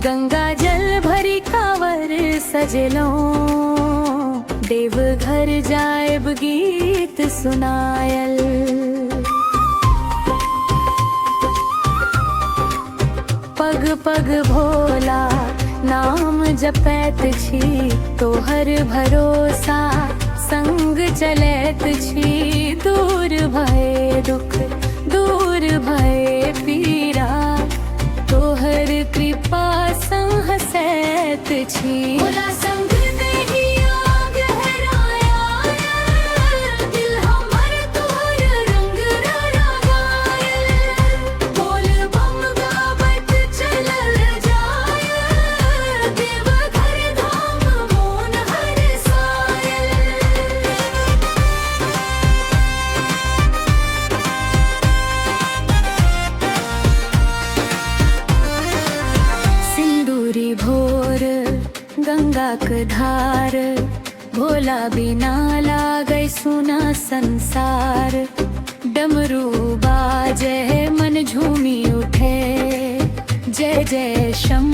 गंगा जल भरी कांवर सजलो, देव घर जाएब गीत सुनायल। पग पग भोला नाम जपैत छी, तोहर भरोसा संग चलैत छी। दूर भय दुख दूर भय पीरा, तोहर कृपा संग हसैत छी। भोला संग देहिया गहराया, दिल हमर तोहर रंग रंगायल। बोल बम गावत चलल जाय, देवघर धाम मोन हरसायल। सिंदूरी भोर गंगा क धार, भोला बिना लागै सुना संसार। डमरू बाजे मन झूमी उठे, जय जय शंभु